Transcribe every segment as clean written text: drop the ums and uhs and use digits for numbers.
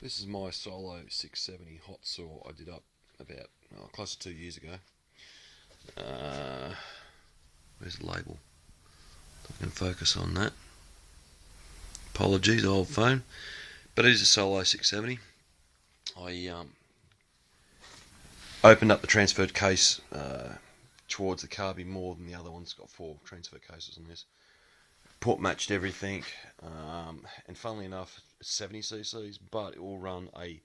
This is my Solo 670 hot saw I did up about close to 2 years ago. Where's the label? I can focus on that. Apologies, old phone. But it is a Solo 670. I opened up the transferred case towards the carby more than the other one's got 4 transfer cases on this. Port matched everything, and funnily enough, it's 70 cc's, but it will run a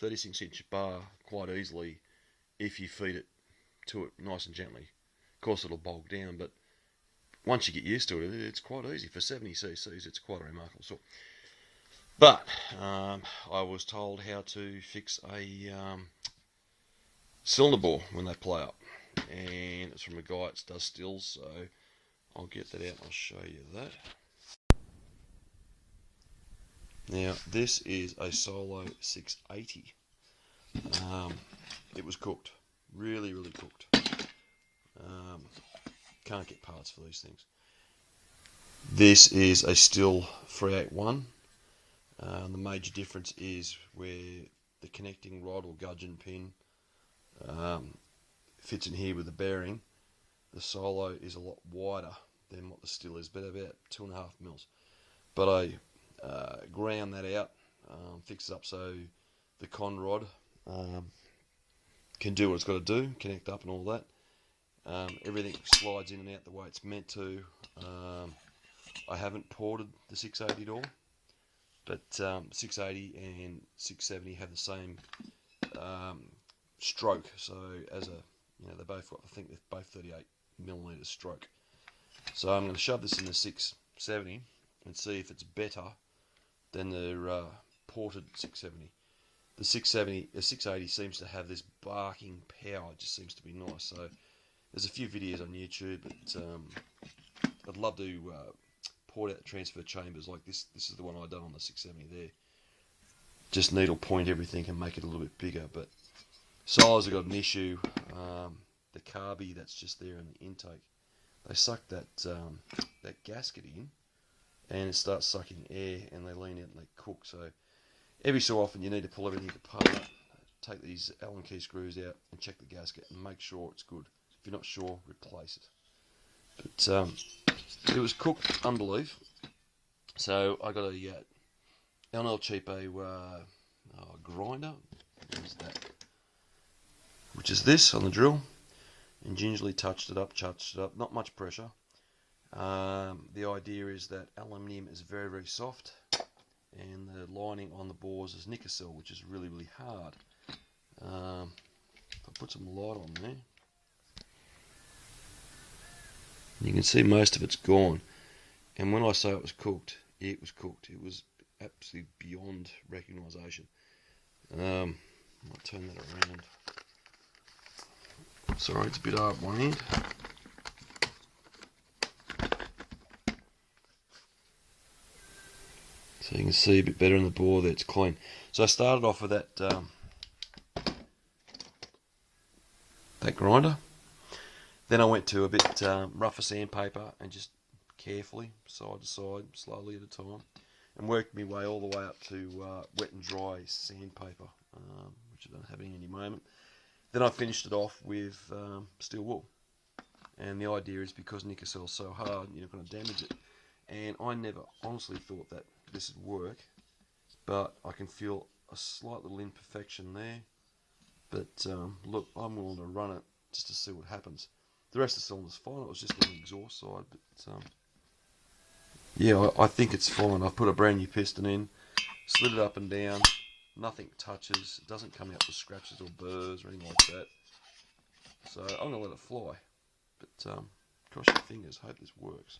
36-inch bar quite easily if you feed it to it nice and gently. Of course, it'll bog down, but once you get used to it, it's quite easy. For 70 cc's, it's quite a remarkable saw. But I was told how to fix a cylinder bore when they play up, and it's from a guy that does stills, so I'll get that out and I'll show you that. Now, this is a Solo 680. It was cooked. Really, really cooked. Can't get parts for these things. This is a Stihl 381. The major difference is where the connecting rod or gudgeon pin fits in here with the bearing. The Solo is a lot wider than what the Stihl is, but about 2.5 mils. But I ground that out, fix it up so the con rod can do what it's got to do, connect up and all that. Everything slides in and out the way it's meant to. I haven't ported the 680 door, but 680 and 670 have the same stroke. So as a, they both got, I think they're both 38mm stroke. So I'm going to shove this in the 670 and see if it's better than the ported 670. The 680 seems to have this barking power. It just seems to be nice. So there's a few videos on YouTube, but I'd love to port out the transfer chambers like this. This is the one I done on the 670 there. Just needle point everything and make it a little bit bigger. But size, I've got an issue. The carby that's just there in the intake, they suck that gasket in, and it starts sucking air, and they lean out and they cook. So every so often you need to pull everything apart, take these Allen key screws out and check the gasket and make sure it's good. If you're not sure, replace it. But it was cooked unbelief. So I got a L&L Cheapo grinder, which is this on the drill, and gingerly touched it up, not much pressure. The idea is that aluminium is very, very soft, and the lining on the bores is Nicocel, which is really, really hard. I'll put some light on there. You can see most of it's gone, and when I say it was cooked, it was cooked. It was absolutely beyond recognition. I'll turn that around. Sorry, it's a bit hard one hand. So you can see a bit better in the bore there, it's clean. So I started off with that grinder. Then I went to a bit rougher sandpaper and just carefully, side to side, slowly at a time, and worked my way all the way up to wet and dry sandpaper, which I don't have any moment. Then I finished it off with steel wool. And the idea is because Nicocel is so hard, you're not going to damage it. And I never honestly thought that this would work, but I can feel a slight little imperfection there. But look, I'm willing to run it just to see what happens. The rest of the cylinder's fine. It was just on the exhaust side, but yeah, I think it's fine. I've put a brand new piston in, slid it up and down. Nothing touches. It doesn't come out with scratches or burrs or anything like that. So I'm gonna let it fly. But cross your fingers. Hope this works.